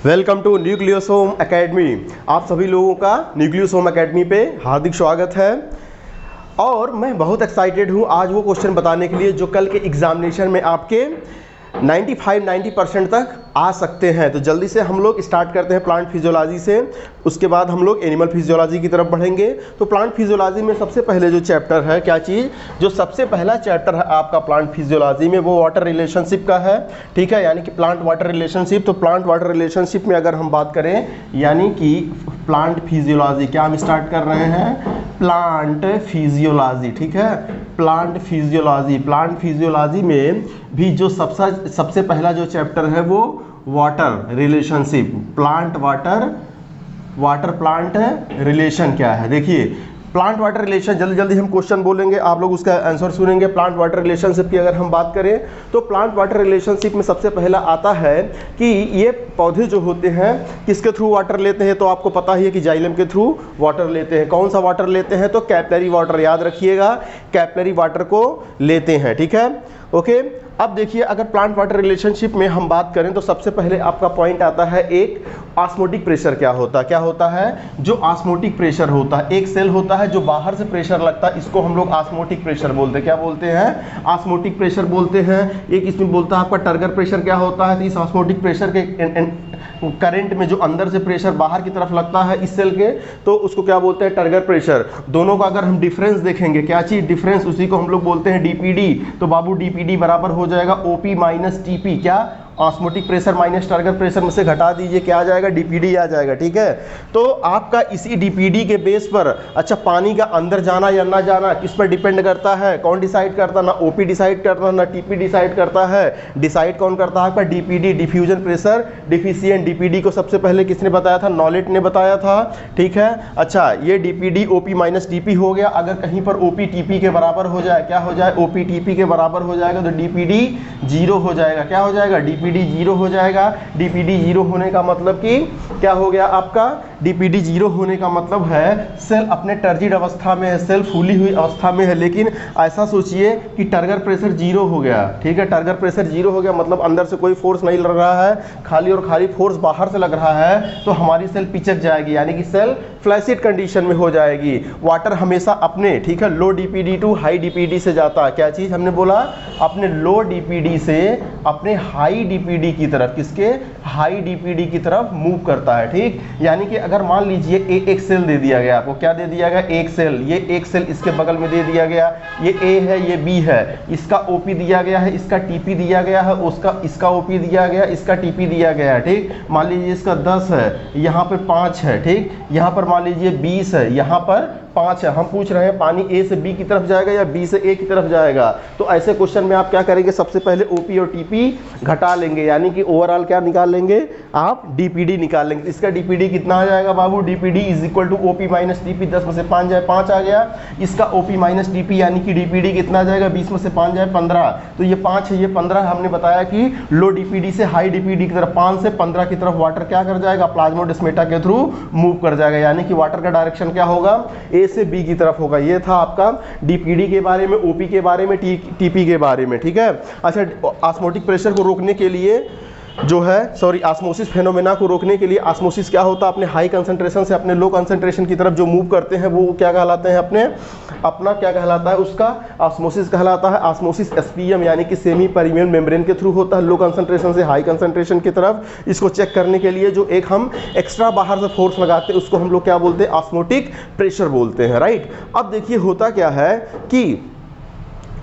Welcome to nucleosome academy. आप सभी लोगों का न्यूक्लियोसोम एकेडमी पे हार्दिक स्वागत है। और मैं बहुत एक्साइटेड हूँ आज वो क्वेश्चन बताने के लिए जो कल के एग्जामिनेशन में आपके 95-90% तक आ सकते हैं। तो जल्दी से हम लोग स्टार्ट करते हैं प्लांट फिजियोलॉजी से, उसके बाद हम लोग एनिमल फिजियोलॉजी की तरफ बढ़ेंगे। तो प्लांट फिजियोलॉजी में सबसे पहले जो चैप्टर है, क्या चीज़, जो सबसे पहला चैप्टर है आपका प्लांट फिजियोलॉजी में, वो वाटर रिलेशनशिप का है। ठीक है, यानी कि प्लांट वाटर रिलेशनशिप। तो प्लांट वाटर रिलेशनशिप में अगर हम बात करें, यानी कि प्लांट फिजियोलॉजी, क्या हम स्टार्ट कर रहे हैं, प्लांट फिजियोलॉजी। ठीक है, प्लांट फिजियोलॉजी। प्लांट फिजियोलॉजी में भी जो सबसे पहला जो चैप्टर है वो water relationship, plant water plant relation क्या है। देखिए प्लांट वाटर रिलेशन, जल्दी जल्दी हम क्वेश्चन बोलेंगे, आप लोग उसका आंसर सुनेंगे। प्लांट वाटर रिलेशनशिप की अगर हम बात करें तो प्लांट वाटर रिलेशनशिप में सबसे पहला आता है कि ये पौधे जो होते हैं किसके थ्रू वाटर लेते हैं। तो आपको पता ही है कि जाइलम के थ्रू वाटर लेते हैं। कौन सा वाटर लेते हैं, तो कैपिलरी वाटर, याद रखिएगा, कैपिलरी वाटर को लेते हैं। ठीक है, ओके। अब देखिए अगर प्लांट वाटर रिलेशनशिप में हम बात करें तो सबसे पहले आपका पॉइंट आता है एक ऑस्मोटिक प्रेशर। क्या होता है, जो ऑस्मोटिक प्रेशर होता है, एक सेल होता है जो बाहर से प्रेशर लगता है, इसको हम लोग ऑस्मोटिक प्रेशर बोलते हैं। क्या बोलते हैं, ऑस्मोटिक प्रेशर बोलते हैं। एक इसमें बोलता है आपका टर्गर प्रेशर। क्या होता है, तो इस ऑस्मोटिक प्रेशर के करंट में जो अंदर से प्रेशर बाहर की तरफ लगता है इस सेल के, तो उसको क्या बोलते हैं, टर्गर प्रेशर। दोनों का अगर हम डिफरेंस देखेंगे, क्या चीज डिफरेंस, उसी को हम लोग बोलते हैं डीपीडी। तो बाबू डीपीडी बराबर हो जाएगा ओपी माइनस टीपी। क्या, osmotic pressure minus turgor pressure में से घटा दीजिए, क्या आ जाएगा, डीपीडी आ जाएगा। ठीक है, तो आपका इसी डीपीडी के बेस पर, अच्छा, पानी का अंदर जाना या ना जाना किस पर डिपेंड करता है, कौन डिसाइड करता है, ना ओपी डिसाइड करता है ना टीपी डिसाइड करता है। डिसाइड कौन करता है, आपका DPD, diffusion pressure deficient. DPD को सबसे पहले किसने बताया था, नॉलेट ने बताया था। ठीक है, अच्छा, ये डीपीडी ओपी माइनस टीपी हो गया। अगर कहीं पर ओपी टीपी के बराबर हो जाए, क्या हो जाए, ओपी टीपी के बराबर हो जाएगा तो डीपीडी जीरो हो जाएगा। क्या हो जाएगा, डीपीडी जीरो हो जाएगा। डीपीडी जीरो होने का मतलब कि क्या हो गया आपका, डीपीडी जीरो होने का मतलब है सेल अपने टर्जिड अवस्था में है, सेल फूली हुई अवस्था में है। लेकिन ऐसा सोचिए कि टर्गर प्रेशर जीरो हो गया। ठीक है, टर्गर प्रेशर जीरो हो गया मतलब अंदर से कोई फोर्स नहीं लग रहा है, खाली और खाली फोर्स बाहर से लग रहा है, तो हमारी सेल पिचक जाएगी, यानी कि सेल फ्लैसिड कंडीशन में हो जाएगी। वाटर हमेशा अपने, ठीक है, लो डीपीडी टू हाई डीपीडी से जाता है। क्या चीज हमने बोला, अपने लो डीपीडी से अपने हाई डीपीडी की तरफ, किसके, हाई डीपीडी की तरफ मूव करता है। ठीक, यानी कि अगर मान लीजिए एक सेल दे दिया गया आपको, क्या दे दिया गया, एक सेल, ये एक सेल इसके बगल में दे दिया गया, ये ए है ये बी है, इसका ओपी दिया गया है, इसका टीपी दिया गया है, उसका इसका ओपी दिया गया, इसका टीपी दिया गया है। ठीक, मान लीजिए इसका 10 है, यहाँ पे 5 है। ठीक, यहाँ पर मान लीजिए 20 है, यहाँ पर 5 है। हम पूछ रहे हैं पानी ए से बी की तरफ जाएगा या बी से ए की तरफ जाएगा। तो ऐसे क्वेश्चन में आप क्या करेंगे, सबसे पहले ओपी और टीपी घटा लेंगे, यानी कि ओवरऑल क्या निकाल लेंगे, आप डीपीडी निकाल लेंगे। इसका डीपीडी कितना आ जाएगा बाबू, DPD is equal to OP minus TP. 10 में से 5 जाए 5 आ गया। इसका ओपी माइनस टीपी यानी कि डीपीडी कितना आ जाएगा, 20 में से 5 जाए 15। तो ये 5 है, ये 15। हमने बताया कि लो डीपीडी से हाई डीपीडी की तरफ, 5 से 15 की तरफ वाटर क्या कर जाएगा, प्लाज्मोडेस्माटा के थ्रू मूव कर जाएगा, यानी कि वाटर का डायरेक्शन क्या होगा, ए से बी की तरफ होगा। ये था आपका डीपीडी के बारे में, ओपी के बारे में, टीपी के बारे में। ठीक है, अच्छा, ऑस्मोटिक प्रेशर को रोकने के लिए जो है, सॉरी, ऑस्मोसिस फेनोमेना को रोकने के लिए, ऑस्मोसिस क्या होता है, अपने हाई कंसंट्रेशन से अपने लो कंसंट्रेशन की तरफ जो मूव करते हैं वो क्या कहलाते हैं, अपना क्या कहलाता है, उसका ऑस्मोसिस कहलाता है। ऑस्मोसिस एसपीएम यानी कि सेमी पेरिमियल मेम्ब्रेन के थ्रू होता है, लो कंसंट्रेशन से हाई कंसंट्रेशन की तरफ। इसको चेक करने के लिए जो एक हम एक्स्ट्रा बाहर से फोर्स लगाते हैं उसको हम लोग क्या बोलते हैं, ऑस्मोटिक प्रेशर बोलते हैं। राइट, अब देखिए होता क्या है कि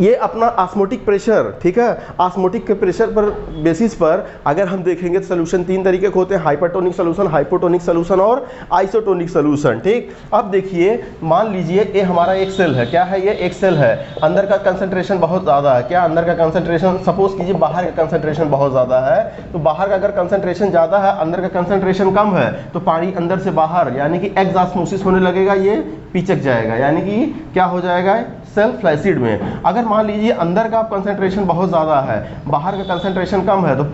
ये अपना ऑस्मोटिक प्रेशर, ठीक है, ऑस्मोटिक के प्रेशर पर बेसिस पर अगर हम देखेंगे तो सोल्यूशन 3 तरीके के होते हैं, हाइपरटोनिक सोल्यूशन, हाइपोटोनिक सोल्यूशन और आइसोटोनिक सोल्यूशन। ठीक, अब देखिए मान लीजिए ये हमारा एक सेल है, क्या है, ये एक सेल है, अंदर का कंसंट्रेशन बहुत ज़्यादा है। क्या, अंदर का कंसंट्रेशन, सपोज कीजिए बाहर का कंसंट्रेशन बहुत ज़्यादा है, तो बाहर का अगर कंसंट्रेशन ज़्यादा है, अंदर का कंसंट्रेशन कम है, तो पानी अंदर से बाहर यानी कि एक्सऑस्मोसिस होने लगेगा, ये पिचक जाएगा, यानी कि क्या हो जाएगा, सेल्फ फ्लैसिड में। अगर मान लीजिए अंदर का कंसंट्रेशन बहुत ज़्यादा है, बाहर का कंसंट्रेशन कम है, तो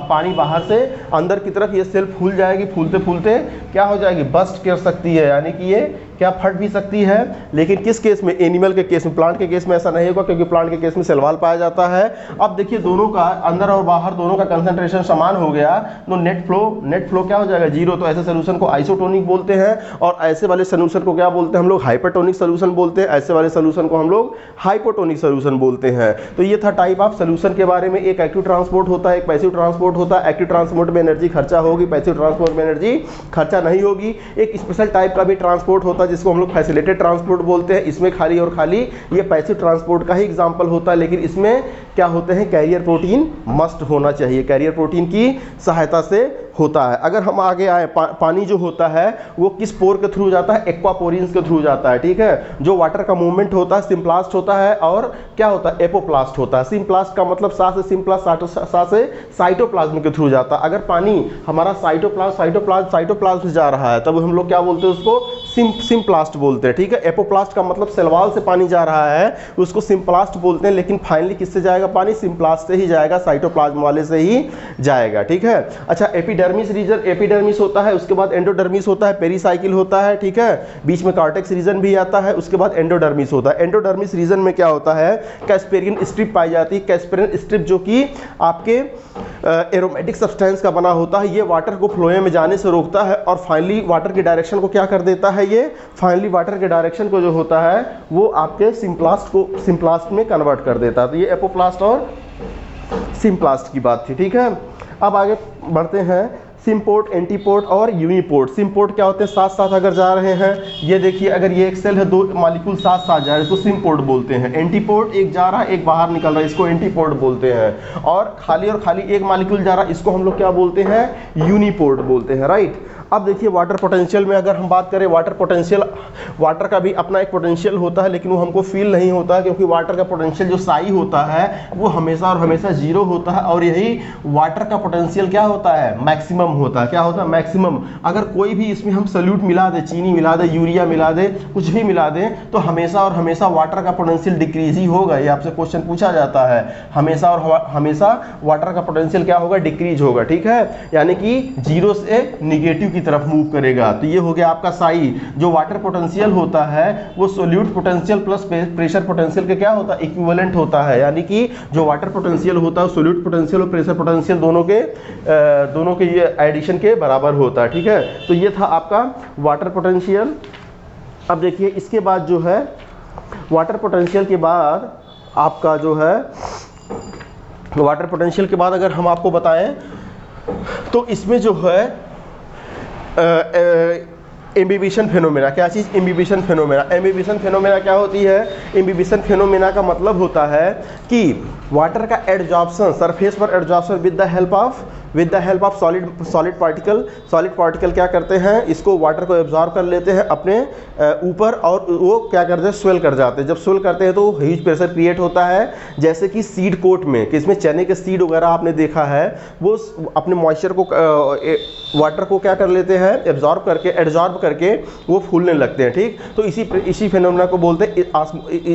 पानी बाहर से अंदर की तरफ ये सेल फूल जाएगी, फूलते फूलते क्या हो जाएगी, बस्ट कर सकती है, यानी कि ये क्या फट भी सकती है, लेकिन किस केस में, एनिमल के केस में। प्लांट के केस में ऐसा नहीं होगा, क्योंकि प्लांट के केस में सलवाल पाया जाता है। अब देखिए दोनों का अंदर और बाहर दोनों का कंसंट्रेशन समान हो गया तो नेट फ्लो क्या हो जाएगा, जीरो। तो ऐसे सोल्यूशन को आइसोटोनिक बोलते हैं, और ऐसे वाले सोल्यूशन को क्या बोलते हैं हम लोग, हाइपरटोनिक सोल्यूशन बोलते हैं। ऐसे वाले सोल्यूशन को हम लोग हाइपोटोनिक सोल्यूशन बोलते हैं। तो ये था टाइप ऑफ सोल्यूशन के बारे में। एक एक्टिव ट्रांसपोर्ट होता है, एक पैसिव ट्रांसपोर्ट होता है। एक्टिव ट्रांसपोर्ट में एनर्जी खर्चा होगी, पैसिव ट्रांसपोर्ट में एनर्जी खर्चा नहीं होगी। एक स्पेशल टाइप का भी ट्रांसपोर्ट होता है जिसको हम लोग फैसिलिटेटेड ट्रांसपोर्ट बोलते हैं। इसमें खाली और खाली ये पैसिव ट्रांसपोर्ट का ही एग्जांपल होता है, लेकिन इसमें क्या होते हैं, कैरियर प्रोटीन मस्ट होना चाहिए, कैरियर प्रोटीन की सहायता से होता है। अगर हम आगे आए, पानी जो होता है वो किस पोर के थ्रू जाता है, एक्वापोरिन्स के थ्रू जाता है, ठीक है। जो वाटर का मूवमेंट होता है सिम्प्लास्ट होता है, और क्या होता है, एपोप्लास्ट होता है। सिम्प्लास्ट का मतलब सा से सिम्प्लास्ट, सा से साइटोप्लाज्म के थ्रू जाता है। अगर पानी हमारा साइटोप्लाज्म जा रहा है तब हम लोग क्या बोलते हैं, उसको सिम्प्लास्ट बोलते हैं, ठीक है। एपोप्लास्ट का मतलब सेलवाल से पानी जा रहा है, उसको सिम्प्लास्ट बोलते हैं, लेकिन फाइनली किससे जाएगा पानी, सिम्प्लास्ट से ही जाएगा, साइटोप्लाज्म वाले से ही जाएगा, ठीक है। अच्छा, एपिडर्मिस रीजन, एपिडर्मिस होता है, उसके बाद एंडोडर्मिस होता है, पेरीसाइकिल होता है, ठीक है। बीच में कॉर्टेक्स रीजन भी आता है, उसके बाद एंडोडर्मिस होता है। एंडोडर्मिस रीजन में क्या होता है, कैस्पेरियन स्ट्रिप पाई जाती है। कैस्पेरियन स्ट्रिप जो कि आपके एरोमेटिक सब्सटेंस का बना होता है, ये वाटर को फ्लोएम में जाने से रोकता है, और फाइनली वाटर की डायरेक्शन को क्या कर देता है, ये फाइनली वाटर के डायरेक्शन को जो होता है वो आपके सिम्प्लास्ट में कन्वर्ट कर देता है। तो ये एपोप्लास्ट और सिम्प्लास्ट की बात थी, ठीक है। अब आगे बढ़ते हैं, सिम्पोर्ट, एंटीपोर्ट और यूनिपोर्ट। सिम्पोर्ट क्या होते हैं, साथ साथ अगर जा रहे हैं, ये देखिए अगर ये एक सेल है, दो मॉलिक्यूल साथ साथ जा रहे हैं, इसको सिम्पोर्ट बोलते हैं। एंटीपोर्ट, एक जा रहा है एक बाहर निकल रहा है, इसको एंटीपोर्ट बोलते हैं। और खाली एक मॉलिक्यूल जा रहा है, इसको हम लोग क्या बोलते हैं, यूनिपोर्ट बोलते हैं, राइट। अब देखिए वाटर पोटेंशियल में अगर हम बात करें, वाटर पोटेंशियल, वाटर का भी अपना एक पोटेंशियल होता है, लेकिन वो हमको फील नहीं होता है, क्योंकि वाटर का पोटेंशियल जो साई होता है वो हमेशा और हमेशा जीरो होता है, और यही वाटर का पोटेंशियल क्या होता है, मैक्सिमम होता है। क्या होता है, मैक्सिमम। अगर कोई भी इसमें हम सल्यूट मिला दे, चीनी मिला दे, यूरिया मिला दे, कुछ भी मिला दे, तो हमेशा और हमेशा वाटर का पोटेंशियल डिक्रीज ही होगा। ये आपसे क्वेश्चन पूछा जाता है, हमेशा और हमेशा वाटर का पोटेंशियल क्या होगा, डिक्रीज होगा, ठीक है। यानी कि जीरो से निगेटिव की तरफ मूव करेगा। तो ये हो गया आपका साई। जो वाटर पोटेंशियल होता है वो solute potential plus pressure potential के क्या होता है, इक्विवेलेंट होता है। यानी कि जो वाटर पोटेंशियल होता है सोल्यूट पोटेंशियल और प्रेशर पोटेंशियल दोनों के ये एडिशन के बराबर होता है, ठीक है। तो ये था आपका वाटर पोटेंशियल। अब देखिए इसके बाद जो है, वाटर पोटेंशियल के बाद आपका जो है, वाटर पोटेंशियल के बाद अगर हम आपको बताएं तो इसमें जो है इम्बिबिशन फेनोमेना, क्या चीज़, इम्बिबिशन फेनोमेना। इम्बिबिशन फेनोमेना क्या होती है, इम्बिबिशन फेनोमेना का मतलब होता है कि वाटर का एडजॉर्प्शन, सरफेस पर adsorption with the help of solid particle क्या करते हैं, इसको वाटर को एब्जॉर्ब कर लेते हैं अपने ऊपर, और वो क्या करते हैं, स्वेल कर जाते हैं। जब स्वेल करते हैं तो ह्यूज प्रेशर क्रिएट होता है। जैसे कि सीड कोट में, कि इसमें चने के सीड वगैरह आपने देखा है, वो अपने मॉइस्चर को, वाटर को क्या कर लेते हैं, एब्जॉर्ब करके वो फूलने लगते हैं, ठीक। तो इसी फेनोमेना को बोलते हैं,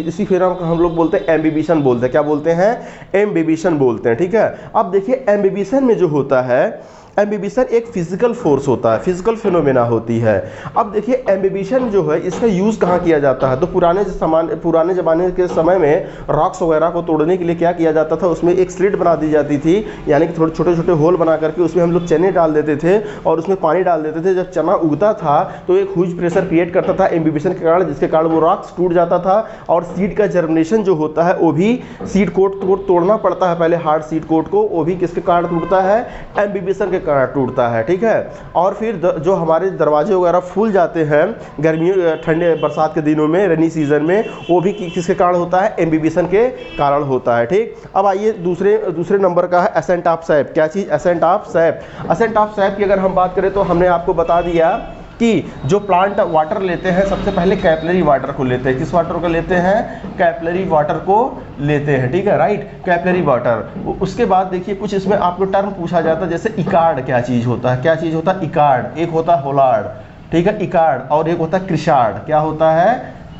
इसी फेनोमेना को हम लोग बोलते हैं एम्बिबिशन बोलते हैं। क्या बोलते हैं, एम्बिबिशन बोलते हैं, ठीक है। अब देखिए एम्बिबिशन में जो होता है, एम्बिबिशन एक फिजिकल फोर्स होता है, फिजिकल फिनोमेना होती है। अब देखिए एम्बिबिशन जो है इसका यूज़ कहाँ किया जाता है, तो पुराने ज़माने के समय में रॉक्स वगैरह को तोड़ने के लिए क्या किया जाता था, उसमें एक स्लिट बना दी जाती थी, यानी कि थोड़े छोटे छोटे होल बना करके उसमें हम लोग चने डाल देते थे और उसमें पानी डाल देते थे। जब चना उगता था तो एक ह्यूज प्रेशर क्रिएट करता था एम्बिबिशन के कारण, जिसके कारण वो रॉक्स टूट जाता था, और सीड का जर्मिनेशन जो होता है वो भी सीड कोट तोड़ना पड़ता है पहले, हार्ड सीड कोट को, वो भी किसके कारण टूटता है, एम्बिबिशन के कारण टूटता है, ठीक है। और फिर जो हमारे दरवाजे वगैरह फूल जाते हैं गर्मियों, ठंडे, बरसात के दिनों में, रेनी सीजन में, वो भी किसके कारण होता है, एम्बिबिशन के कारण होता है, ठीक। अब आइए दूसरे नंबर का है एसेंट ऑफ सैप। क्या चीज़, ascent of sap. Ascent of sap की अगर हम बात करें तो हमने आपको बता दिया कि जो प्लांट वाटर लेते हैं सबसे पहले कैपिलरी वाटर को लेते हैं। किस वाटर को लेते हैं, कैपिलरी वाटर को लेते हैं, ठीक है, राइट, कैपिलरी वाटर। उसके बाद देखिए कुछ इसमें आपको टर्म पूछा जाता है, जैसे इकार्ड क्या चीज़ होता है, क्या चीज़ होता है, इकार्ड। एक होता है होलार्ड, ठीक है, इकार्ड, और एक होता है क्रिशार्ड। क्या होता है,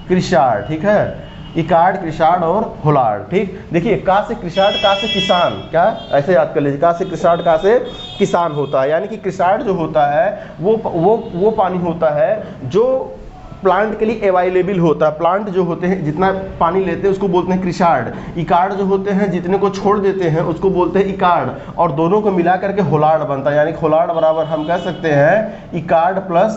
क्रिशार्ड, ठीक है। इकार्ड, क्रिशार्ड और होलार्ड, ठीक। देखिए का से क्रिशार्ड, का से किसान, क्या ऐसे याद कर लीजिए, का से क्रिशार्ड, का से किसान होता है। यानी कि क्रिशार्ड जो होता है वो पानी होता है जो प्लांट के लिए अवेलेबल होता है। प्लांट जो होते हैं जितना पानी लेते हैं उसको बोलते हैं क्रिसार्ड। इकार्ड जो होते हैं जितने को छोड़ देते हैं उसको बोलते हैं इकार्ड, और दोनों को मिला करके होलार्ड बनता है, यानी होलार्ड बराबर हम कह सकते हैं इकार्ड प्लस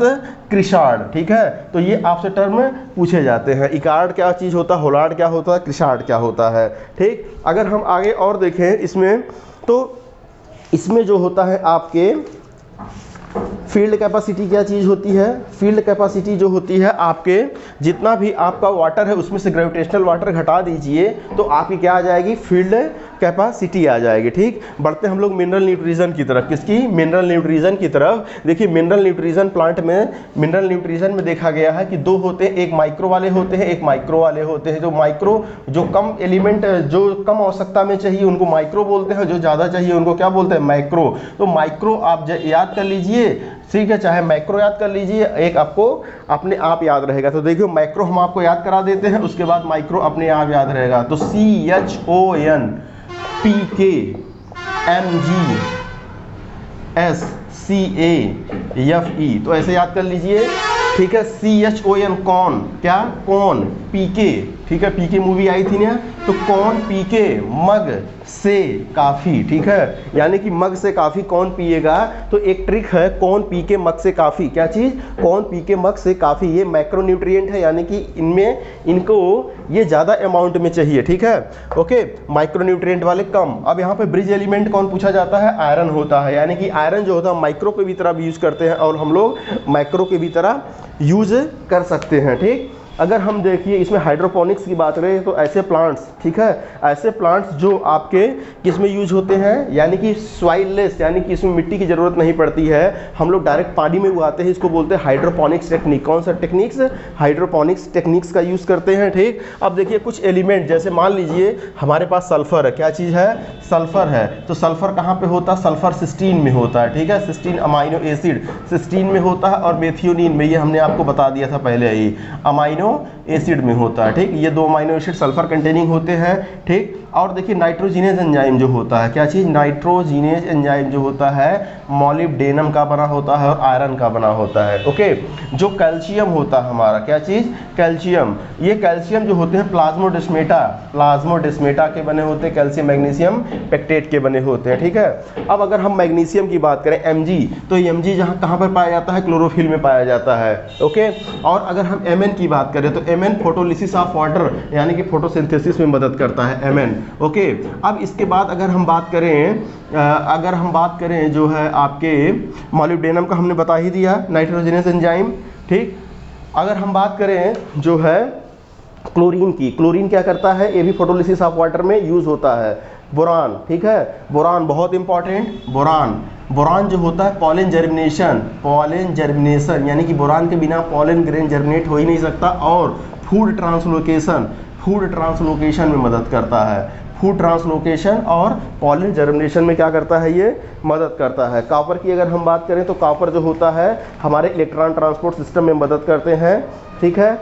क्रिसार्ड। ठीक है, तो ये आपसे टर्म पूछे जाते हैं, इकार्ड क्या चीज़ होता है, होलार्ड क्या होता है, क्रिसार्ड क्या होता है। ठीक, अगर हम आगे और देखें इसमें, तो इसमें जो होता है आपके फील्ड कैपेसिटी क्या चीज़ होती है, फील्ड कैपेसिटी जो होती है आपके जितना भी आपका वाटर है उसमें से ग्रेविटेशनल वाटर घटा दीजिए तो आपकी क्या आ जाएगी, फील्ड कैपेसिटी आ जाएगी। ठीक, बढ़ते हम लोग मिनरल न्यूट्रिशन की तरफ, किसकी, मिनरल न्यूट्रिशन की तरफ। देखिए मिनरल न्यूट्रिशन प्लांट में, मिनरल न्यूट्रिशन में देखा गया है कि दो होते हैं, एक माइक्रो वाले होते हैं, एक माइक्रो वाले होते हैं। जो माइक्रो, जो कम एलिमेंट, जो कम आवश्यकता में चाहिए उनको माइक्रो बोलते हैं, जो ज़्यादा चाहिए उनको क्या बोलते हैं, मैक्रो। तो माइक्रो आप याद कर लीजिए, ठीक है, चाहे मैक्रो याद कर लीजिए, एक आपको अपने आप याद रहेगा। तो देखिए मैक्रो हम आपको याद करा देते हैं, उसके बाद माइक्रो अपने आप याद रहेगा। तो CHON PK MG SCAFE, तो ऐसे याद कर लीजिए। ठीक है, CHON कौन, क्या, कौन, PK, ठीक है, PK मूवी आई थी ना, तो कौन PK, मग से काफ़ी। ठीक है, यानी कि मग से काफ़ी कौन पिएगा, तो एक ट्रिक है, कौन पी के मग से काफ़ी, क्या चीज़, कौन पी के मग से काफ़ी। ये मैक्रोन्यूट्रिएंट है, यानी कि इनमें इनको ये ज़्यादा अमाउंट में चाहिए। ठीक है, ओके, माइक्रोन्यूट्रिएंट वाले कम। अब यहाँ पे ब्रिज एलिमेंट कौन पूछा जाता है, आयरन होता है, यानी कि आयरन जो होता है माइक्रो के भी तरह भी यूज़ करते हैं और हम लोग मैक्रो के भी तरह यूज़ कर सकते हैं। ठीक, अगर हम देखिए इसमें हाइड्रोपोनिक्स की बात करें तो ऐसे प्लांट्स, ठीक है, ऐसे प्लांट्स जो आपके किस में यूज होते हैं, यानी कि सॉइललेस, यानी कि इसमें मिट्टी की ज़रूरत नहीं पड़ती है, हम लोग डायरेक्ट पानी में उगाते हैं, इसको बोलते हैं हाइड्रोपोनिक्स टेक्निक। कौन सा टेक्निक्स, हाइड्रोपोनिक्स टेक्निक्स का यूज़ करते हैं। ठीक, अब देखिए कुछ एलिमेंट, जैसे मान लीजिए हमारे पास सल्फर है, क्या चीज़ है, सल्फर है, तो सल्फर कहाँ पे होता है, सल्फर सिस्टीन में होता है। ठीक है, सिस्टीन अमाइनो एसिड सिस्टीन में होता है, और मेथियोनिन में, ये हमने आपको बता दिया था पहले ही, अमाइनो एसिड में होता है। ठीक, ये दो अमाइनो एसिड सल्फर कंटेनिंग होते हैं। ठीक, और देखिए नाइट्रोजिनेज एंजाइम जो होता है, क्या चीज़, नाइट्रोजिनेज एंजाइम जो होता है मॉलिब्डेनम का बना होता है और आयरन का बना होता है। ओके, जो कैल्शियम होता है हमारा, क्या चीज़, कैल्शियम, ये कैल्शियम जो होते हैं प्लाज्मोडेस्मेटा, प्लाज्मोडेस्मेटा के बने होते हैं, कैल्शियम मैग्नीशियम पेक्टेट के बने होते हैं। ठीक है, अब अगर हम मैग्नीशियम की बात करें, Mg, तो Mg जहाँ कहाँ पर पाया जाता है, क्लोरोफिल में पाया जाता है। ओके, और अगर हम Mn की बात करें तो Mn फोटोलिसिस ऑफ वाटर, यानी कि फोटोसिंथेसिस में मदद करता है Mn। ओके, अब इसके बाद अगर हम बात करें जो है आपके मॉलिब्डेनम का हमने बता ही दिया, नाइट्रोजनस एंजाइम। ठीक, अगर हम बात करें जो है क्लोरीन की, क्लोरीन क्या करता है, ये भी फोटोलिसिस ऑफ वाटर में यूज होता है। बोरान, ठीक है, बोरान बहुत इंपॉर्टेंट, बोरान, बोरान जो होता है पॉलन जर्मिनेशन, पॉलन जर्मिनेशन, यानी कि बोरान के बिना पॉलन ग्रेन जर्मिनेट हो ही नहीं सकता, और फूड ट्रांसलोकेशन, फूड ट्रांसलोकेशन में मदद करता है, फूड ट्रांसलोकेशन और पॉलन जर्मिनेशन में क्या करता है, ये मदद करता है। कॉपर की अगर हम बात करें तो कॉपर जो होता है हमारे इलेक्ट्रॉन ट्रांसपोर्ट सिस्टम में मदद करते हैं। ठीक है,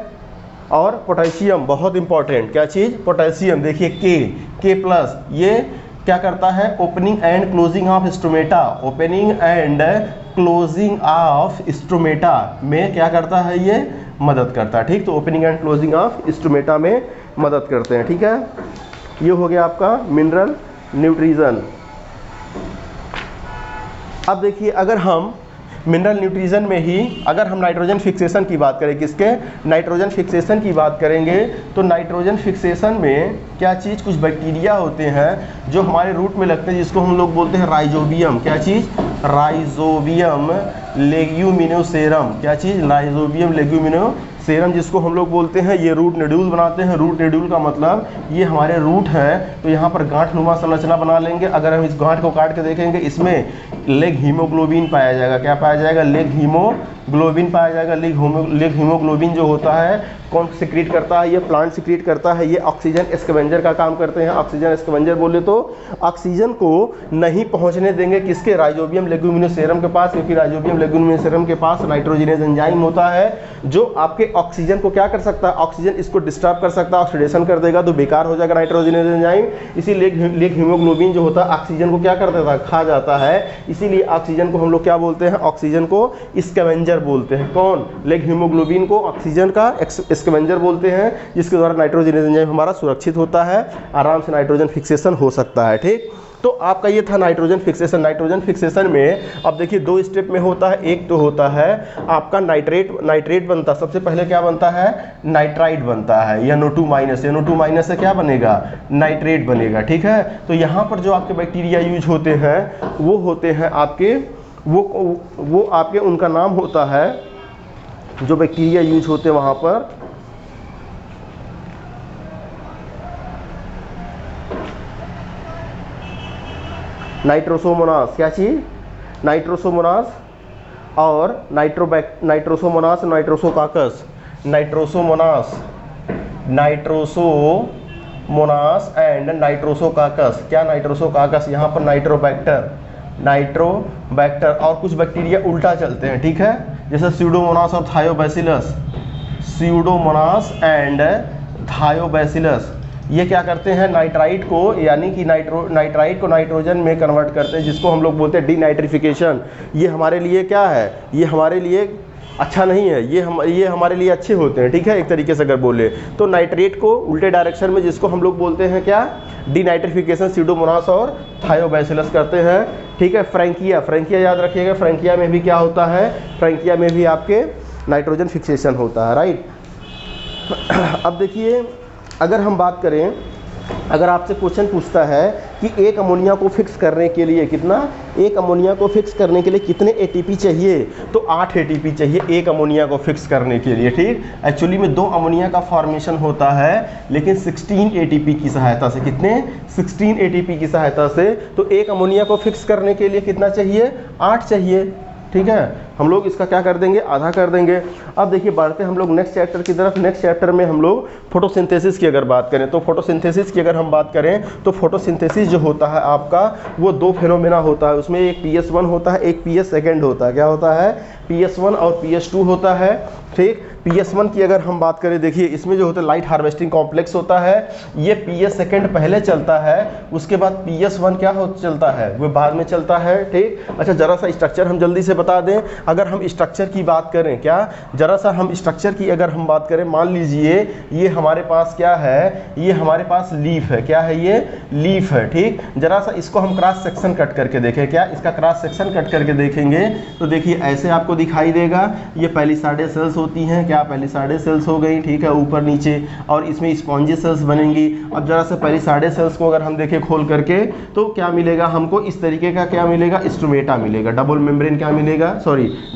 और पोटेशियम बहुत इंपॉर्टेंट, क्या चीज़, पोटेशियम, देखिए के प्लस, ये क्या करता है, opening and closing of stromata, opening and closing of stromata में क्या करता है, ये मदद करता है। ठीक, तो opening and closing of stromata में मदद करते हैं। ठीक है, ये हो गया आपका मिनरल न्यूट्रिशन। अब देखिए अगर हम मिनरल न्यूट्रिशन में ही अगर हम नाइट्रोजन फिक्सेशन की बात करें, किसके, नाइट्रोजन फिक्सेशन की बात करेंगे, तो नाइट्रोजन फिक्सेशन में क्या चीज़, कुछ बैक्टीरिया होते हैं जो हमारे रूट में लगते हैं, जिसको हम लोग बोलते हैं राइजोबियम, क्या चीज़, राइजोबियम लेग्यूमिनोसेरम, क्या चीज़, राइजोबियम लेग्यूमिनोसेरम, जिसको हम लोग बोलते हैं, ये रूट नोड्यूल बनाते हैं। रूट नोड्यूल का मतलब ये हमारे रूट है, तो यहाँ पर गांठ नुमा संरचना बना लेंगे। अगर हम इस गांठ को काट के देखेंगे, इसमें लेग हीमोग्लोबिन पाया जाएगा, क्या पाया जाएगा, लेग हीमोग्लोबिन पाया जाएगा। लेग हीमोग्लोबिन जो होता है कौन सिक्रीट करता है, ये प्लांट सिक्रीट करता है, ये ऑक्सीजन स्कैवेंजर का काम करते हैं। ऑक्सीजन स्कैवेंजर बोले तो ऑक्सीजन को नहीं पहुंचने देंगे किसके, राइजोबियम लेग्यूमिनोसेरम के पास, क्योंकि राइजोबियम लेग्यूमिनोसेरम के पास नाइट्रोजनेज एंजाइम होता है जो आपके ऑक्सीजन को क्या कर सकता है, ऑक्सीजन इसको डिस्टर्ब कर सकता है, ऑक्सीडेशन कर देगा तो बेकार हो जाएगा नाइट्रोजनेज एंजाइम। इसी लेग हीमोग्लोबिन जो होता है ऑक्सीजन को क्या कर देता है, खा जाता है। इसीलिए ऑक्सीजन को हम लोग क्या बोलते हैं, ऑक्सीजन को स्कैवेंजर बोलते हैं। कौन, लेग हीमोग्लोबिन को ऑक्सीजन का स्कैवेंजर बोलते हैं, जिसके द्वारा नाइट्रोजन एंजाइम हमारा सुरक्षित होता है, आराम से नाइट्रोजन फिक्सेशन हो सकता है। ठीक, तो आपका ये था नाइट्रोजन फिक्सेशन। नाइट्रोजन फिक्सेशन में अब देखिए 2 स्टेप में होता है। एक तो होता है आपका नाइट्रेट बनता है, सबसे पहले क्या बनता है, नाइट्राइट बनता है, NO2- से क्या बनेगा, नाइट्रेट बनेगा। ठीक है, तो यहाँ पर जो आपके बैक्टीरिया यूज होते हैं वो होते हैं आपके वो आपके उनका नाम होता है, जो बैक्टीरिया यूज होते हैं वहाँ पर नाइट्रोसोमोनास, क्या चीज़, नाइट्रोसोमोनास और नाइट्रोसोमोनास, नाइट्रोसोमोनास एंड नाइट्रोसोकाकस। क्या, नाइट्रोसोकाकस, यहाँ पर नाइट्रोबैक्टर और कुछ बैक्टीरिया उल्टा चलते हैं। ठीक है, जैसे स्यूडोमोनास और स्यूडोमोनास एंड थायोबैसिलस, ये क्या करते हैं, नाइट्राइट को यानी कि नाइट्राइट को नाइट्रोजन में कन्वर्ट करते हैं, जिसको हम लोग बोलते हैं डीनाइट्रिफिकेशन। ये हमारे लिए क्या है, ये हमारे लिए अच्छा नहीं है, ये हमारे लिए अच्छे होते हैं। ठीक है, एक तरीके से अगर बोले तो नाइट्रेट को उल्टे डायरेक्शन में, जिसको हम लोग बोलते हैं क्या, डीनाइट्रिफिकेशन, स्यूडोमोनास और थायोबैसिलस करते हैं। ठीक है, फ्रैंकिया याद रखिएगा, फ्रैंकिया में भी क्या होता है, फ्रैंकिया में भी आपके नाइट्रोजन फिक्सेशन होता है। राइट, अब देखिए अगर हम बात करें, अगर आपसे क्वेश्चन पूछता है कि एक अमोनिया को फिक्स करने के लिए कितने एटीपी चाहिए, तो 8 एटीपी चाहिए एक अमोनिया को फिक्स करने के लिए। ठीक, एक्चुअली में 2 अमोनिया का फॉर्मेशन होता है, लेकिन 16 एटीपी की सहायता से, कितने, 16 एटीपी की सहायता से। तो एक अमोनिया को फिक्स करने के लिए कितना चाहिए, 8 चाहिए। ठीक है, हम लोग इसका क्या कर देंगे, आधा कर देंगे। अब देखिए बढ़ते हम लोग नेक्स्ट चैप्टर की तरफ। नेक्स्ट चैप्टर में हम लोग फोटोसिंथेसिस की अगर बात करें, तो फोटोसिंथेसिस की अगर हम बात करें तो फोटोसिंथेसिस जो होता है आपका, वो 2 फेनोमेना होता है। उसमें एक PS1 होता है, एक PS सेकेंड होता है। क्या होता है, PS1 और PS2 होता है। ठीक, PS1 की अगर हम बात करें, देखिए इसमें जो होता है लाइट हार्वेस्टिंग कॉम्प्लेक्स होता है, ये PS सेकेंड पहले चलता है, उसके बाद PS1 क्या चलता है, वो बाद में चलता है। ठीक, अच्छा जरा सा स्ट्रक्चर हम जल्दी से बता दें। अगर हम स्ट्रक्चर की बात करें, क्या, जरा सा हम स्ट्रक्चर की अगर हम बात करें, मान लीजिए ये हमारे पास क्या है, ये हमारे पास लीफ है। क्या है, ये लीफ है। ठीक, जरा सा इसको हम क्रॉस सेक्शन कट करके देखें। क्या, इसका क्रॉस सेक्शन कट करके देखेंगे तो देखिए ऐसे आपको दिखाई देगा। ये पैलिसाडे सेल्स होती हैं, क्या, पैलिसाडे सेल्स हो गई। ठीक है, ऊपर नीचे, और इसमें स्पॉन्जी सेल्स बनेंगी। अब जरा सा पैलिसाडे सेल्स को अगर हम देखें खोल करके, तो क्या मिलेगा हमको, इस तरीके का क्या मिलेगा, स्ट्रोमेटा मिलेगा। डबल मेम्ब्रेन क्या मिलेगा,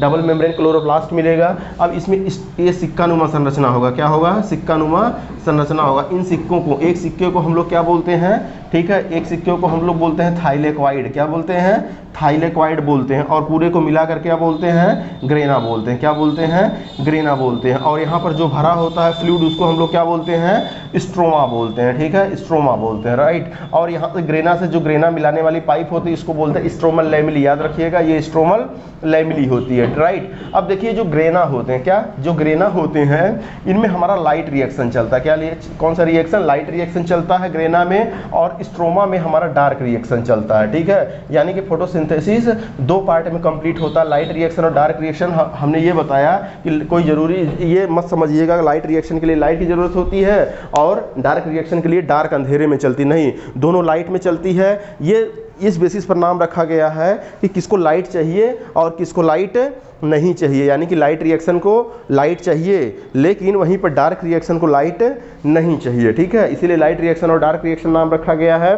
डबल मेम्ब्रेन क्लोरोप्लास्ट मिलेगा। अब इसमें ये सिक्कानुमा संरचना होगा। क्या होगा, सिक्कानुमा संरचना होगा। इन सिक्कों को, एक सिक्के को हम लोग क्या बोलते हैं, ठीक है, एक सिक्के को हम लोग बोलते हैं थाइलेक्वाइड। क्या बोलते हैं, थाइलेक्वाइड बोलते हैं। और पूरे को मिलाकर क्या बोलते हैं, ग्रेना बोलते हैं। क्या बोलते हैं, ग्रेना बोलते हैं। और यहाँ पर जो भरा होता है फ्लूइड, उसको हम लोग क्या बोलते हैं, स्ट्रोमा बोलते हैं। ठीक है, स्ट्रोमा बोलते हैं। राइट, और यहाँ से ग्रेना से जो ग्रेना मिलाने वाली पाइप होती है, इसको बोलते हैं स्ट्रोमल लैमेली। याद रखिएगा, ये स्ट्रोमल लैमेली होती है। राइट, अब देखिए जो ग्रेना होते हैं, क्या, जो ग्रेना होते हैं, इनमें हमारा लाइट रिएक्शन चलता है। क्या, कौन सा रिएक्शन, लाइट रिएक्शन चलता है ग्रेना में, और स्ट्रोमा में हमारा डार्क रिएक्शन चलता है। ठीक है, यानी कि फोटोसिंथेसिस 2 पार्ट में कंप्लीट होता है, लाइट रिएक्शन और डार्क रिएक्शन। हमने ये बताया कि कोई जरूरी ये मत समझिएगा लाइट रिएक्शन के लिए लाइट की जरूरत होती है और डार्क रिएक्शन के लिए डार्क अंधेरे में चलती नहीं, दोनों लाइट में चलती है। ये इस बेसिस पर नाम रखा गया है कि किसको लाइट चाहिए और किसको लाइट नहीं चाहिए। यानी कि लाइट रिएक्शन को लाइट चाहिए, लेकिन वहीं पर डार्क रिएक्शन को लाइट नहीं चाहिए। ठीक है, इसीलिए लाइट रिएक्शन और डार्क रिएक्शन नाम रखा गया है।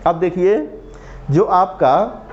अब देखिए जो आपका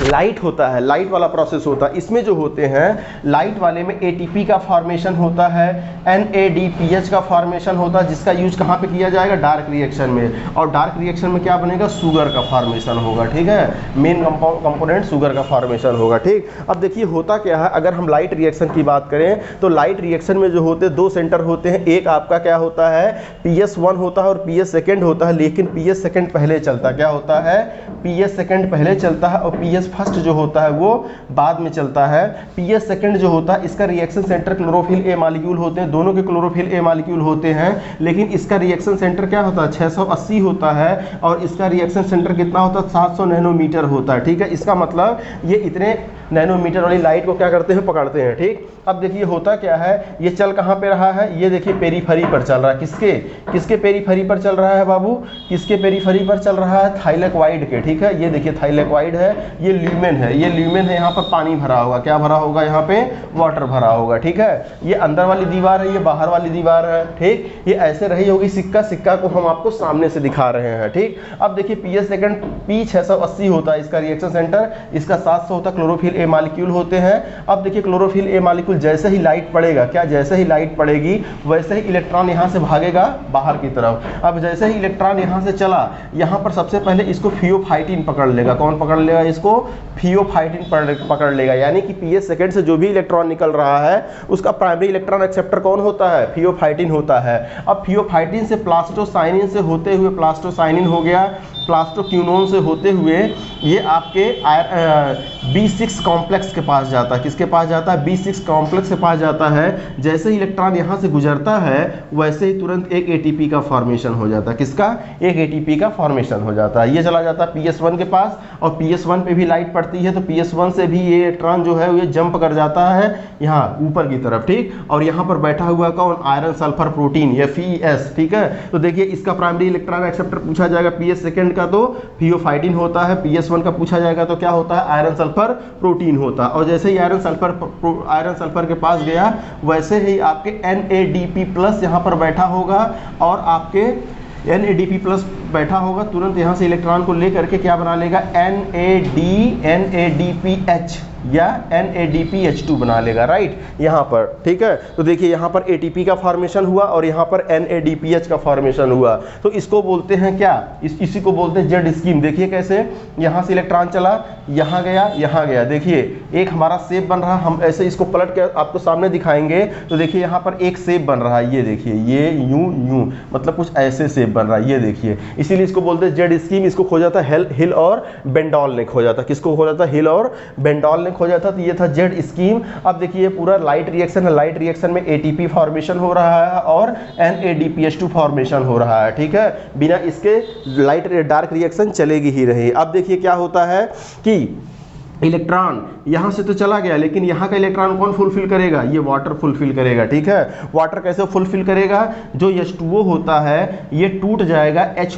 लाइट होता है, लाइट वाला प्रोसेस होता है, इसमें जो होते हैं लाइट वाले में एटीपी का फॉर्मेशन होता है, NADPH का फॉर्मेशन होता है, जिसका यूज कहाँ पे किया जाएगा, डार्क रिएक्शन में। और डार्क रिएक्शन में क्या बनेगा, शुगर का फॉर्मेशन होगा। ठीक है, मेन कंपोनेंट शुगर का फॉर्मेशन होगा। ठीक, अब देखिए होता क्या है, अगर हम लाइट रिएक्शन की बात करें तो लाइट रिएक्शन में जो होते हैं 2 सेंटर होते हैं। एक आपका क्या होता है, PS1 होता है और PS सेकेंड होता है, लेकिन PS सेकेंड पहले चलता है। क्या होता है, PS सेकेंड पहले चलता है और PS फर्स्ट जो होता है वो बाद में चलता है। PS सेकंड जो होता है इसका reaction centre chlorophyll A molecule होते हैं, दोनों के क्लोरोफिल ए मॉलिक्यूल होते हैं, लेकिन इसका रिएक्शन सेंटर क्या होता है 680 होता है और इसका रिएक्शन सेंटर कितना होता है 700 नैनोमीटर होता है। ठीक है, इसका मतलब ये इतने नैनोमीटर वाली लाइट को क्या करते हैं, पकड़ते हैं। ठीक, अब देखिए होता क्या है, ये चल कहाँ पे रहा है, ये देखिए पेरीफेरी पर चल रहा है। किसके किसके पेरीफेरी पर चल रहा है बाबू, किसके पेरीफेरी पर चल रहा है, थाइलेक्वाइड के। ठीक है, ये देखिए थाइलेक्वाइड है, ये ल्यूमेन है, ये ल्यूमेन है, यहाँ पर पानी भरा होगा, क्या भरा होगा, यहाँ पे वाटर भरा होगा। ठीक है, ये अंदर वाली दीवार है, ये बाहर वाली दीवार है। ठीक, ये ऐसे रही होगी सिक्का, सिक्का को हम आपको सामने से दिखा रहे हैं। ठीक, अब देखिए PS सेकंड P 680 होता है इसका रिएक्शन सेंटर, इसका 700 होता है, क्लोरोफिल ए मॉलिक्यूल होते हैं। अब देखिए क्लोरोफिल ए मॉलिक्यूल जैसे ही लाइट पड़ेगा, क्या जैसे ही लाइट पड़ेगी वैसे ही इलेक्ट्रॉन यहाँ से भागेगा बाहर की तरफ। अब जैसे ही इलेक्ट्रॉन यहाँ से चला, यहाँ पर सबसे पहले इसको थियोफाइटिन पकड़ लेगा। कौन पकड़ लेगा इसको, थियोफाइटिन पकड़ लेगा। यानी कि PS सेकंड से जो भी इलेक्ट्रॉन निकल रहा है उसका प्राइमरी इलेक्ट्रॉन एक्सेप्टर कौन होता है, थियोफाइटिन होता है। अब थियोफाइटिन से प्लास्टोसाइनिन से होते हुए प्लास्टोसाइनिन हो गया, प्लास्टोक्यूनोन से होते हुए ये आपके B6 कॉम्प्लेक्स के पास जाता है। किसके पास जाता है, B6 कॉम्प्लेक्स के पास जाता है। जैसे ही इलेक्ट्रॉन यहाँ से गुजरता है वैसे ही तुरंत एक ATP का फॉर्मेशन हो जाता है। किसका, एक ATP का फॉर्मेशन हो जाता है। ये चला जाता है PS1 के पास और PS1 पे भी लाइट पड़ती है तो PS1 से भी ये इलेक्ट्रॉन जो है ये जंप कर जाता है यहाँ ऊपर की तरफ। ठीक, और यहाँ पर बैठा हुआ कौन, आयरन सल्फर प्रोटीन या FeS। ठीक है, तो देखिए इसका प्राइमरी इलेक्ट्रॉन एक्सेप्टर पूछा जाएगा PS सेकंड का तो थियोफाइटिन होता है, PS1 का पूछा जाएगा तो क्या होता है, आयरन सल्फर प्रोटीन होता है। और जैसे ही आयरन सल्फर के पास गया वैसे ही आपके NADP+ यहाँ पर बैठा होगा और आपके NADP+ बैठा होगा, तुरंत यहाँ से इलेक्ट्रॉन को लेकर के क्या बना लेगा, NADPH या NADPH2 बना लेगा। राइट, यहाँ पर। ठीक है, तो देखिए यहाँ पर ATP का फॉर्मेशन हुआ और यहाँ पर NADPH का फॉर्मेशन हुआ। तो इसको बोलते हैं क्या, इसी को बोलते हैं जेड स्कीम। देखिए कैसे यहाँ से इलेक्ट्रॉन चला, यहाँ गया, यहाँ गया। देखिए एक हमारा शेप बन रहा, हम ऐसे इसको पलट के आपको सामने दिखाएंगे तो देखिए यहाँ पर एक शेप बन रहा है। ये देखिए, ये यूं मतलब कुछ ऐसे शेप बन रहा है, ये देखिए। इसीलिए इसको बोलते हैं जेड स्कीम। इसको खोजा था हिल और बेंडॉल ने खोजा था। किसको खोजा था, हिल और बेंडॉल ने खोजा था। तो ये था जेड स्कीम। अब देखिए पूरा लाइट रिएक्शन है, लाइट रिएक्शन में ATP फॉर्मेशन हो रहा है और NADPH2 फॉर्मेशन हो रहा है। ठीक है, बिना इसके लाइट डार्क रिएक्शन चलेगी ही रही। अब देखिए क्या होता है कि इलेक्ट्रॉन यहाँ से तो चला गया, लेकिन यहाँ का इलेक्ट्रॉन कौन फुलफिल करेगा, ये वाटर फुलफिल करेगा। ठीक है, वाटर कैसे फुलफिल करेगा, जो H2O होता है ये टूट जाएगा H++